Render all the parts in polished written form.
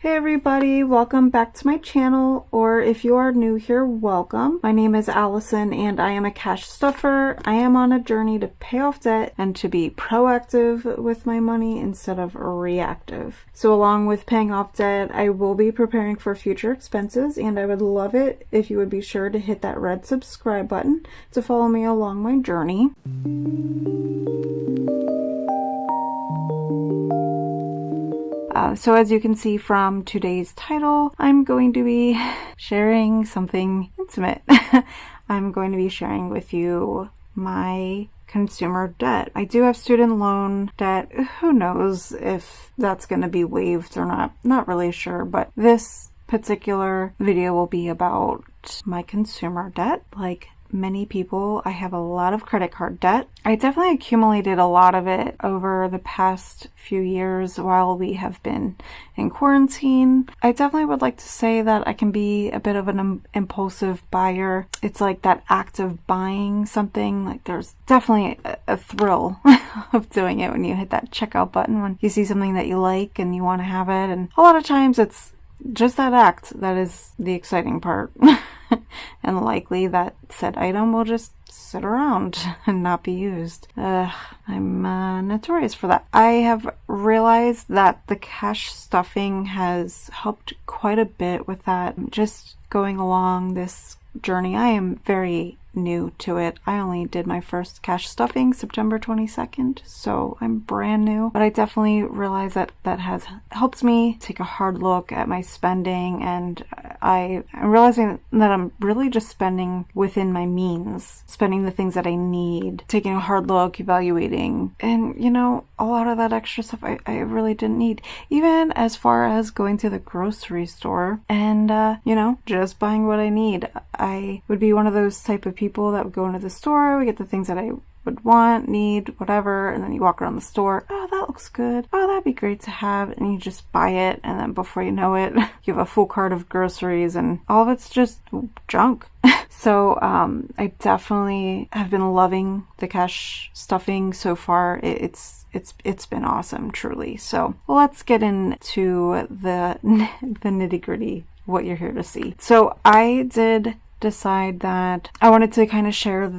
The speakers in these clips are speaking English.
Hey everybody, welcome back to my channel, or if you are new here, welcome. My name is Allison and I am a cash stuffer. I am on a journey to pay off debt and to be proactive with my money instead of reactive. So along with paying off debt, I will be preparing for future expenses, and I would love it if you would be sure to hit that red subscribe button to follow me along my journey. So as you can see from today's title, I'm going to be sharing something intimate. I'm going to be sharing with you my consumer debt. I do have student loan debt. Who knows if that's going to be waived or not? Not really sure, but this particular video will be about my consumer debt. Like many people, I have a lot of credit card debt. I definitely accumulated a lot of it over the past few years while we have been in quarantine. I definitely would like to say that I can be a bit of an impulsive buyer. It's like that act of buying something. Like there's definitely a thrill of doing it when you hit that checkout button, when you see something that you like and you want to have it. And a lot of times it's just that act that is the exciting part. And likely that said item will just sit around and not be used. I'm notorious for that. I have realized that the cash stuffing has helped quite a bit with that. Just going along this journey, I am very new to it. I only did my first cash stuffing September 22nd, so I'm brand new, but I definitely realize that that has helped me take a hard look at my spending, and I'm realizing that I'm really just spending within my means, spending the things that I need, taking a hard look, evaluating, and you know, a lot of that extra stuff I really didn't need, even as far as going to the grocery store and you know, just buying what I need. I would be one of those type of people that would go into the store, we get the things that I would want, need, whatever, and then you walk around the store, oh, that looks good, oh, that'd be great to have, and you just buy it, and then before you know it, you have a full cart of groceries, and all of it's just junk. So I definitely have been loving the cash stuffing so far. It's been awesome, truly. So let's get into the nitty-gritty, what you're here to see. So I did decide that I wanted to kind of share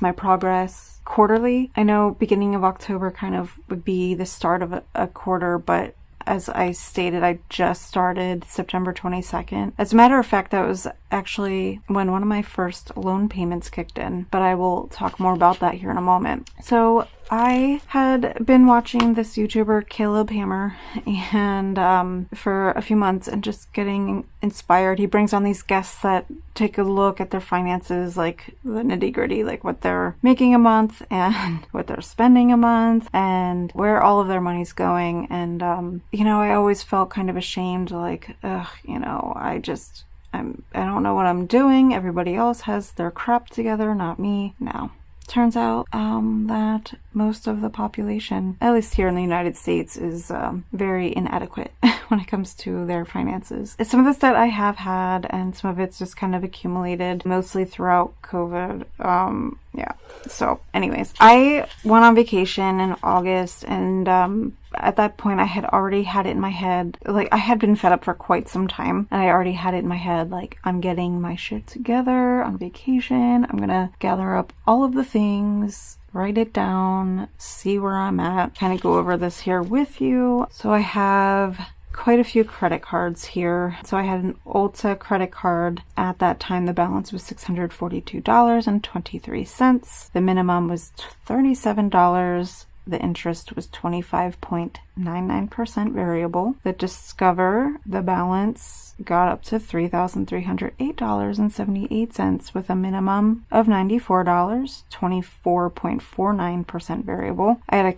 my progress quarterly. I know beginning of October kind of would be the start of a quarter, but as I stated, I just started September 22nd. As a matter of fact, that was actually when one of my first loan payments kicked in, but I will talk more about that here in a moment. So I had been watching this YouTuber, Caleb Hammer, and for a few months, and just getting inspired. He brings on these guests that take a look at their finances, like the nitty gritty, like what they're making a month and what they're spending a month and where all of their money's going. And you know, I always felt kind of ashamed, like, ugh, you know, I don't know what I'm doing. Everybody else has their crap together, not me. No. Turns out that most of the population, at least here in the United States, is very inadequate when it comes to their finances. Some of this debt I have had, and some of it's just kind of accumulated, mostly throughout COVID. Yeah. So anyways, I went on vacation in August, and at that point I had already had it in my head, like I had been fed up for quite some time, and I already had it in my head, like, I'm getting my shit together on vacation. I'm gonna gather up all of the things, write it down, see where I'm at, kind of go over this here with you. So I have quite a few credit cards here. So I had an Ulta credit card. At that time, the balance was $642.23. The minimum was $37. The interest was 25.99% variable. The Discover, the balance got up to $3,308.78 with a minimum of $94, 24.49% variable. I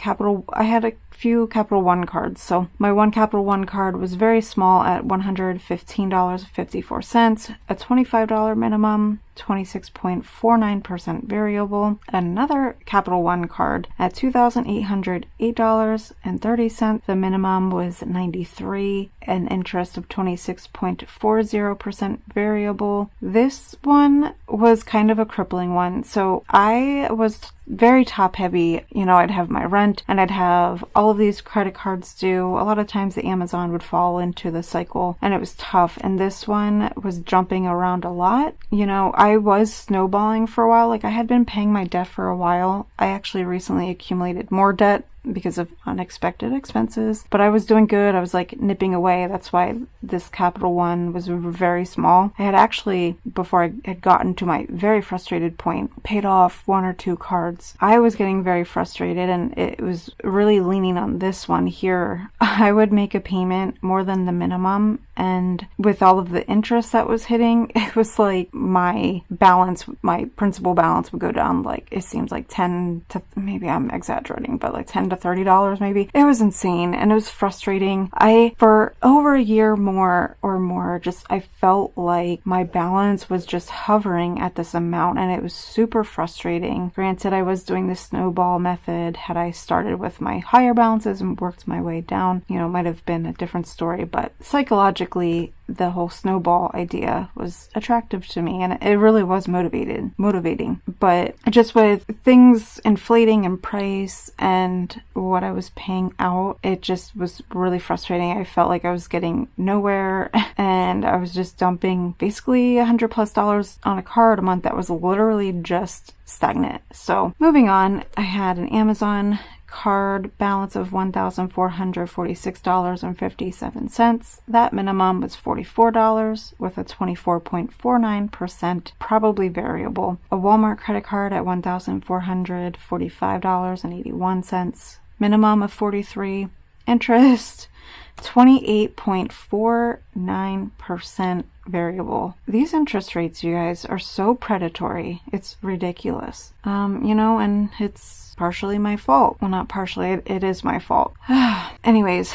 had a few Capital One cards. So my one Capital One card was very small at $115.54, a $25 minimum, 26.49% variable. Another Capital One card at $2,808.30 100%. The minimum was 93, an interest of 26.40% variable. This one was kind of a crippling one. So I was very top heavy. You know, I'd have my rent and I'd have all of these credit cards due. A lot of times the Amazon would fall into the cycle and it was tough. And this one was jumping around a lot. You know, I was snowballing for a while. Like, I had been paying my debt for a while. I actually recently accumulated more debt because of unexpected expenses, but I was doing good. I was like nipping away. That's why this capital one was very small. I had actually, before I had gotten to my very frustrated point, paid off 1 or 2 cards. I was getting very frustrated and it was really leaning on this one here. I would make a payment more than the minimum, and with all of the interest that was hitting, it was like my balance, my principal balance would go down, like, it seems like 10 to, maybe I'm exaggerating, but like $10 to $30 maybe. It was insane and it was frustrating. For over a year more, I felt like my balance was just hovering at this amount and it was super frustrating. Granted, I was doing the snowball method. Had I started with my higher balances and worked my way down, you know, it might have been a different story, but psychologically, the whole snowball idea was attractive to me and it really was motivating. But just with things inflating in price and what I was paying out, it just was really frustrating. I felt like I was getting nowhere and I was just dumping basically $100+ on a card a month that was literally just stagnant. So moving on, I had an Amazon card balance of $1,446.57. That minimum was $44 with a 24.49%, probably variable. A Walmart credit card at $1,445.81. Minimum of $43. Interest 28.49% variable. These interest rates, you guys, are so predatory. It's ridiculous. You know, and it's partially my fault. Well, not partially, it is my fault. Anyways,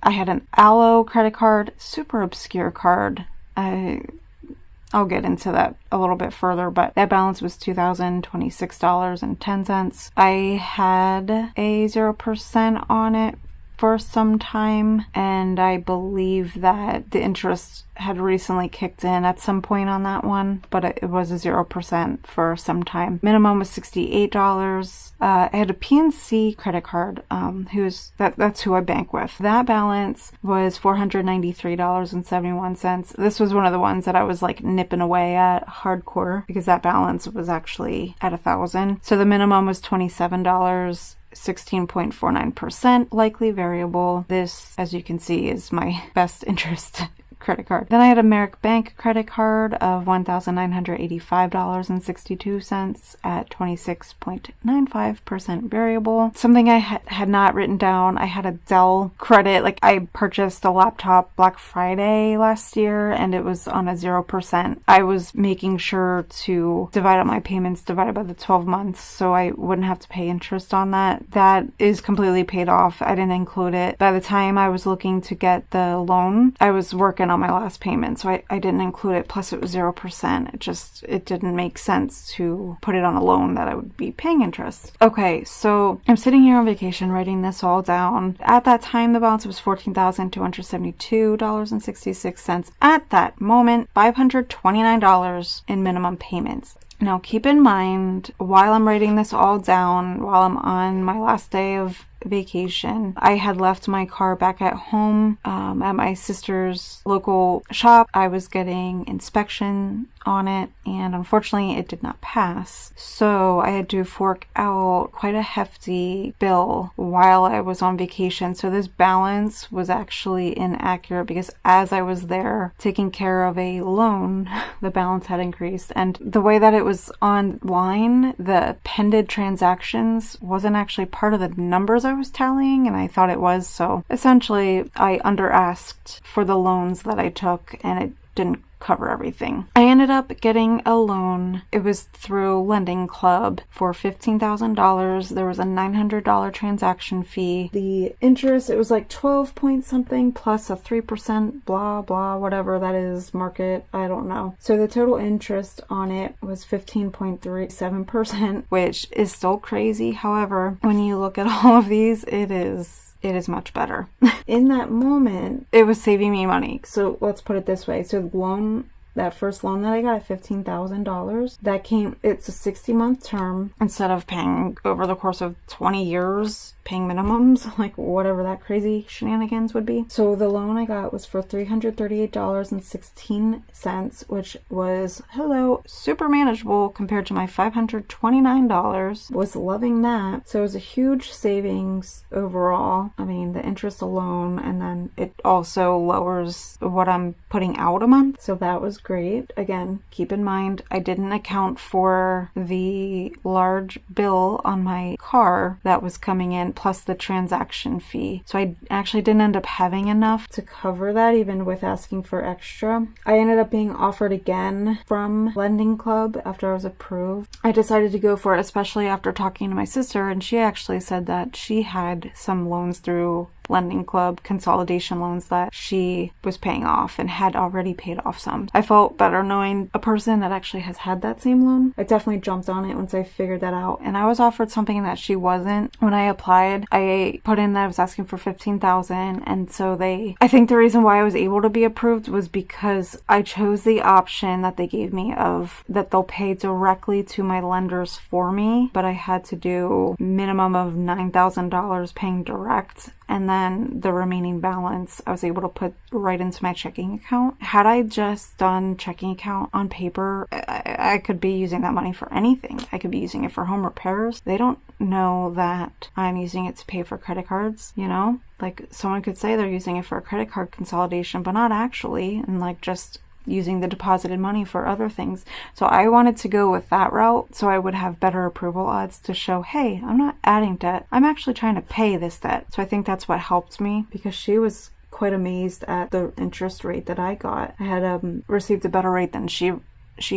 I had an Aloe credit card, super obscure card. I'll get into that a little bit further, but that balance was $2,026.10. I had a 0% on it for some time, and I believe that the interest had recently kicked in at some point on that one, but it was a 0% for some time. Minimum was $68. I had a PNC credit card, that's who I bank with. That balance was $493.71. This was one of the ones that I was like nipping away at hardcore because that balance was actually at $1,000. So the minimum was $27. 16.49%, likely variable. This, as you can see, is my best interest credit card. Then I had a Merrick Bank credit card of $1,985.62 at 26.95% variable. Something I had not written down, I had a Dell credit. Like, I purchased a laptop Black Friday last year and it was on a 0%. I was making sure to divide up my payments divided by the 12 months so I wouldn't have to pay interest on that. That is completely paid off. I didn't include it. By the time I was looking to get the loan, I was working on my last payment, so I didn't include it. Plus it was 0%. It didn't make sense to put it on a loan that I would be paying interest. Okay, so I'm sitting here on vacation writing this all down. At that time, the balance was $14,272.66. At that moment, $529 in minimum payments. Now keep in mind, while I'm writing this all down, while I'm on my last day of vacation, I had left my car back at home at my sister's local shop. I was getting inspection on it and unfortunately it did not pass, so I had to fork out quite a hefty bill while I was on vacation. So this balance was actually inaccurate because as I was there taking care of a loan, the balance had increased, and the way that it was online, the pended transactions wasn't actually part of the numbers I was tallying, and I thought it was. So essentially I under asked for the loans that I took and it didn't cover everything. I ended up getting a loan. It was through Lending Club for $15,000. There was a $900 transaction fee. The interest, it was like 12 point something plus a 3% blah blah whatever that is, market, I don't know. So the total interest on it was 15.37%, which is still crazy. However, when you look at all of these, it is it is much better. In that moment, it was saving me money. So let's put it this way. So the loan, that first loan that I got at $15,000, that came, it's a 60-month term instead of paying over the course of 20 years, paying minimums, like whatever that crazy shenanigans would be. So the loan I got was for $338.16, which was, hello, super manageable compared to my $529. Was loving that. So it was a huge savings overall. I mean, the interest alone, and then it also lowers what I'm putting out a month. So that was great. Again, keep in mind, I didn't account for the large bill on my car that was coming in, plus the transaction fee. So I actually didn't end up having enough to cover that, even with asking for extra. I ended up being offered again from Lending Club after I was approved. I decided to go for it, especially after talking to my sister, and she actually said that she had some loans through Lending Club, consolidation loans that she was paying off and had already paid off some. I felt better knowing a person that actually has had that same loan. I definitely jumped on it once I figured that out, and I was offered something that she wasn't. When I applied, I put in that I was asking for $15,000, and so I think the reason why I was able to be approved was because I chose the option that they gave me of that they'll pay directly to my lenders for me, but I had to do minimum of $9,000 paying direct, and then the remaining balance I was able to put right into my checking account. Had I just done checking account on paper, I could be using that money for anything. I could be using it for home repairs. They don't know that I'm using it to pay for credit cards, you know? Like, someone could say they're using it for a credit card consolidation, but not actually, and like just using the deposited money for other things. So I wanted to go with that route so I would have better approval odds to show, hey, I'm not adding debt. I'm actually trying to pay this debt. So I think that's what helped me, because she was quite amazed at the interest rate that I got. I had received a better rate than she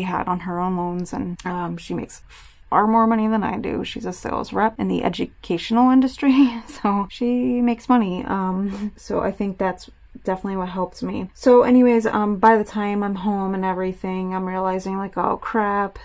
had on her own loans, and she makes far more money than I do. She's a sales rep in the educational industry, so she makes money. So I think that's definitely what helped me. So anyways, by the time I'm home and everything, I'm realizing like, oh crap,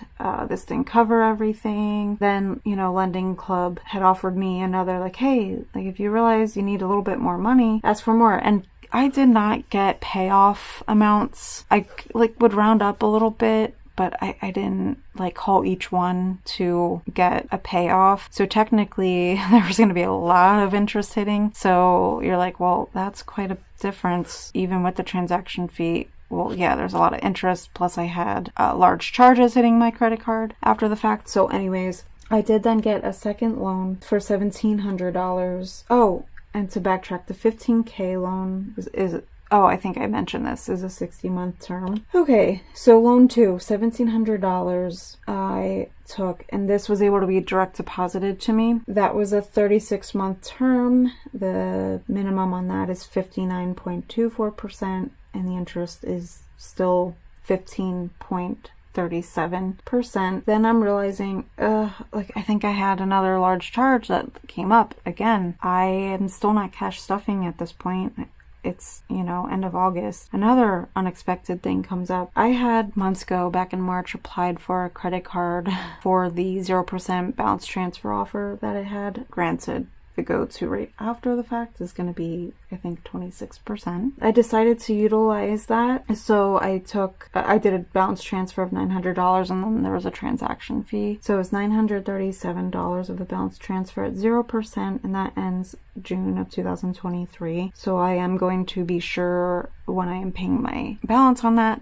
this didn't cover everything. Then, you know, Lending Club had offered me another, like, hey, like if you realize you need a little bit more money, ask for more. And I did not get payoff amounts. I like would round up a little bit, but I didn't like call each one to get a payoff. So technically there was going to be a lot of interest hitting. So you're like, well, that's quite a difference even with the transaction fee. Well, yeah, there's a lot of interest. Plus I had large charges hitting my credit card after the fact. So anyways, I did then get a second loan for $1,700. Oh, and to backtrack, the $15K loan is oh, I think I mentioned this, is a 60-month term. Okay, so loan 2, $1,700 I took, and this was able to be direct deposited to me. That was a 36-month term. The minimum on that is 59.24%, and the interest is still 15.37%. Then I'm realizing, like I think I had another large charge that came up again. I am still not cash stuffing at this point. It's, you know, end of August. Another unexpected thing comes up. I had months ago, back in March, applied for a credit card for the 0% balance transfer offer that it had. Granted, the go-to rate after the fact is going to be, I think, 26%. I decided to utilize that. So I did a balance transfer of $900, and then there was a transaction fee. So it was $937 of the balance transfer at 0%, and that ends June of 2023. So I am going to be sure when I am paying my balance on that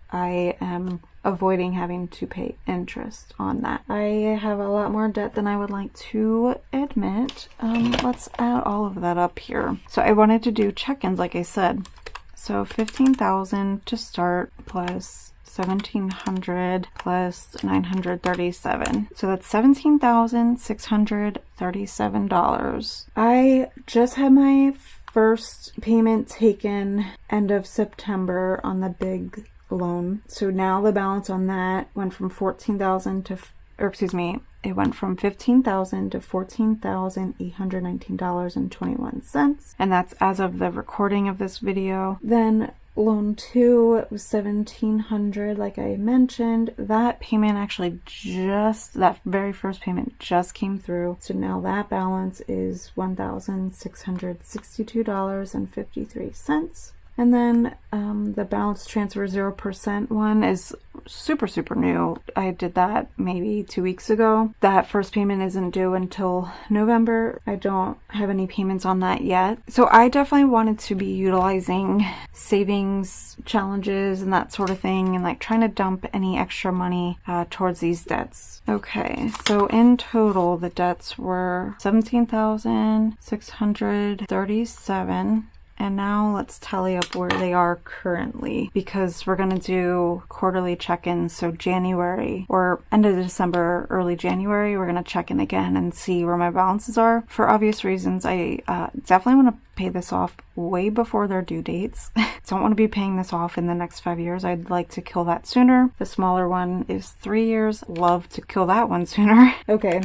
I am avoiding having to pay interest on that. I have a lot more debt than I would like to admit. Let's add all of that up here. So I wanted to do check-ins, like I said. So $15,000 to start, plus $1,700 plus $937. So that's $17,637. I just had my first payment taken end of September on the big loan. So now the balance on that went from $14,000 to, or excuse me, it went from $15,000 to $14,819.21. And that's as of the recording of this video. Then loan 2 was $1,700, like I mentioned. That payment actually that very first payment just came through. So now that balance is $1,662.53. And then the balance transfer 0% one is super, super new. I did that maybe 2 weeks ago. That first payment isn't due until November. I don't have any payments on that yet. So I definitely wanted to be utilizing savings challenges and that sort of thing, and like trying to dump any extra money towards these debts. Okay, so in total, the debts were $17,637. And now let's tally up where they are currently, because we're going to do quarterly check-ins. So January or end of December, early January, we're going to check in again and see where my balances are. For obvious reasons, I definitely want to pay this off way before their due dates. Don't want to be paying this off in the next 5 years. I'd like to kill that sooner. The smaller one is 3 years. Love to kill that one sooner. Okay.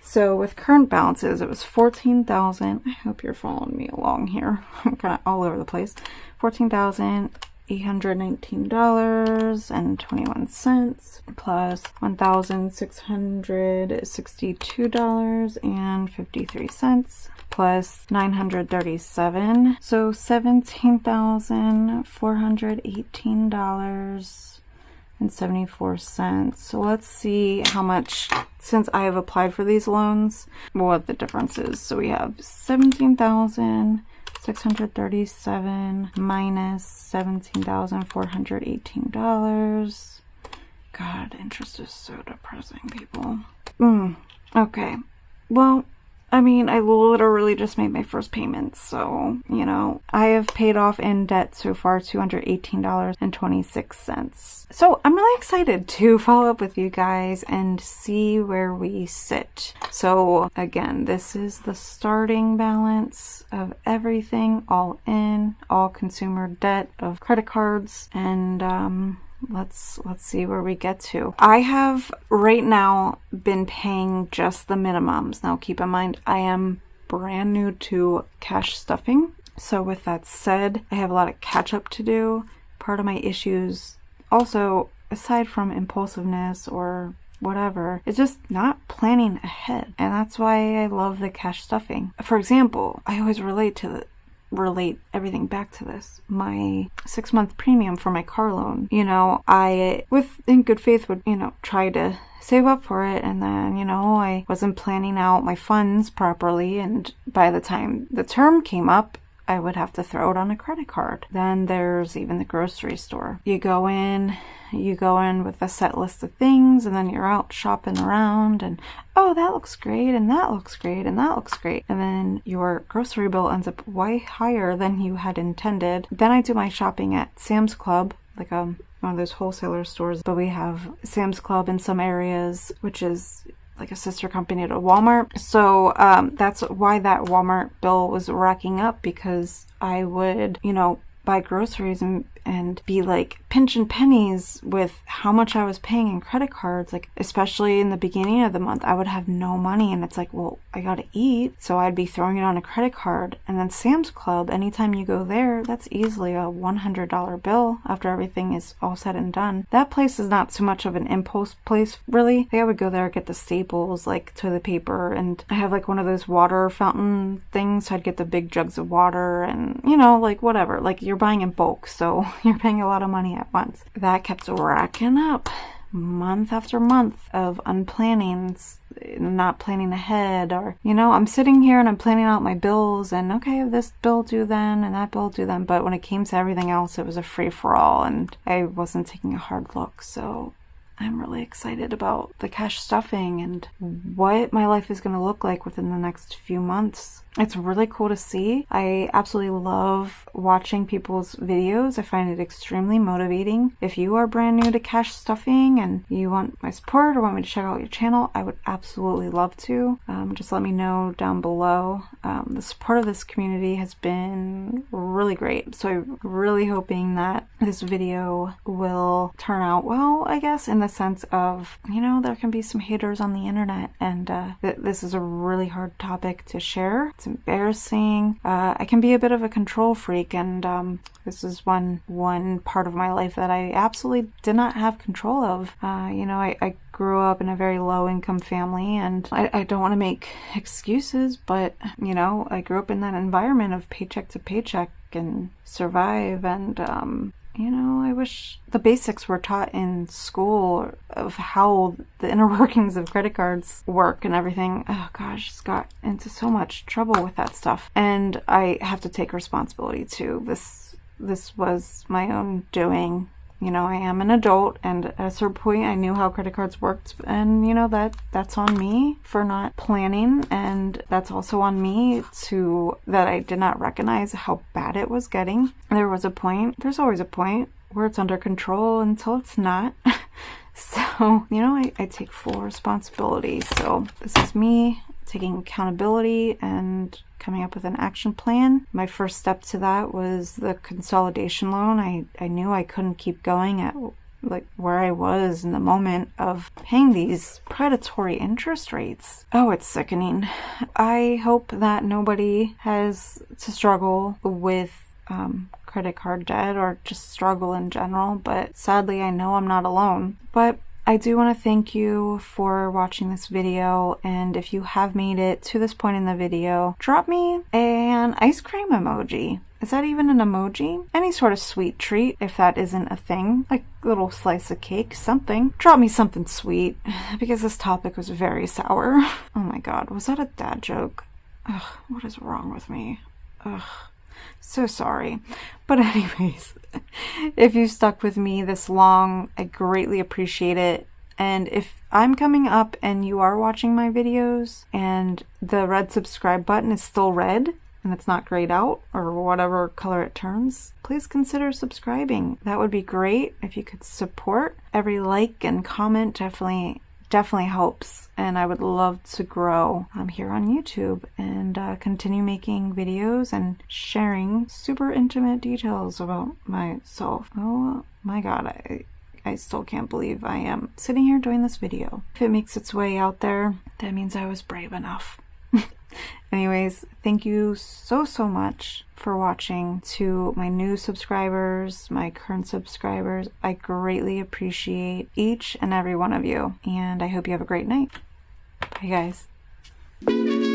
So with current balances, it was $14,000. I hope you're following me along here. I'm kind of all over the place. $14,819.21 plus $1,662.53 plus $937. So $17,418.74. So let's see how much, since I have applied for these loans, what the difference is. So we have $17,637 minus $17,418. God, interest is so depressing, people. Okay. Well, I mean, I literally just made my first payment, so, you know, I have paid off in debt so far $218.26. So I'm really excited to follow up with you guys and see where we sit. So again, this is the starting balance of everything, all in, all consumer debt of credit cards, and let's see where we get to. I have right now been paying just the minimums. Now keep in mind, I am brand new to cash stuffing. So with that said, I have a lot of catch up to do. Part of my issues also, aside from impulsiveness or whatever, is just not planning ahead. And that's why I love the cash stuffing. For example, I always relate everything back to this. My 6-month premium for my car loan. You know, I, in good faith, would, try to save up for it, and then, I wasn't planning out my funds properly, and by the time the term came up, I would have to throw it on a credit card. Then there's even the grocery store. You go in with a set list of things, and then you're out shopping around, and oh, that looks great, and that looks great, and that looks great. And then your grocery bill ends up way higher than you had intended. Then I do my shopping at Sam's Club, like one of those wholesaler stores, but we have Sam's Club in some areas, which is like a sister company to Walmart. So that's why that Walmart bill was racking up, because I would, buy groceries and be like pinching pennies with how much I was paying in credit cards. Like, especially in the beginning of the month, I would have no money, and it's like, well, I gotta eat, so I'd be throwing it on a credit card. And then Sam's Club, anytime you go there, that's easily a $100 bill after everything is all said and done. That place is not so much of an impulse place, really. Like, I would go there, get the staples, like toilet paper, and I have like one of those water fountain things, so I'd get the big jugs of water, and like whatever, like you're buying in bulk, so you're paying a lot of money at once. That kept racking up month after month of unplanning, not planning ahead, or I'm sitting here and I'm planning out my bills, and okay, this bill due then and that bill due then, but when it came to everything else, it was a free-for-all, and I wasn't taking a hard look. So I'm really excited about the cash stuffing and what my life is going to look like within the next few months. It's really cool to see. I absolutely love watching people's videos. I find it extremely motivating. If you are brand new to cash stuffing and you want my support or want me to check out your channel, I would absolutely love to. Just let me know down below. The support of this community has been really great. So I'm really hoping that this video will turn out well, I guess, in the sense of, there can be some haters on the internet, and this is a really hard topic to share. It's It's embarrassing. I can be a bit of a control freak, and this is one part of my life that I absolutely did not have control of. I grew up in a very low income family, and I don't want to make excuses, but I grew up in that environment of paycheck to paycheck and survive, and I wish the basics were taught in school of how the inner workings of credit cards work and everything. Oh gosh, just got into so much trouble with that stuff. And I have to take responsibility too. This was my own doing. I am an adult, and at a certain point I knew how credit cards worked, and that's on me for not planning, and that's also on me that I did not recognize how bad it was getting. There's always a point where it's under control until it's not. So, I take full responsibility. So this is me taking accountability and coming up with an action plan. My first step to that was the consolidation loan. I knew I couldn't keep going at where I was in the moment of paying these predatory interest rates. Oh, it's sickening. I hope that nobody has to struggle with credit card debt or just struggle in general, but sadly I know I'm not alone. But I do want to thank you for watching this video, and if you have made it to this point in the video, drop me an ice cream emoji. Is that even an emoji? Any sort of sweet treat, if that isn't a thing, like a little slice of cake, something. Drop me something sweet, because this topic was very sour. Oh my god, was that a dad joke? Ugh, what is wrong with me? Ugh. So sorry. But anyways, if you stuck with me this long, I greatly appreciate it. And if I'm coming up and you are watching my videos and the red subscribe button is still red and it's not grayed out or whatever color it turns, please consider subscribing. That would be great if you could support. Every like and comment definitely helps, and I would love to grow here on YouTube and continue making videos and sharing super intimate details about myself. Oh my god, I still can't believe I am sitting here doing this video. If it makes its way out there, that means I was brave enough. Anyways, thank you so much for watching. To my new subscribers, my current subscribers, I greatly appreciate each and every one of you, and I hope you have a great night. Bye guys.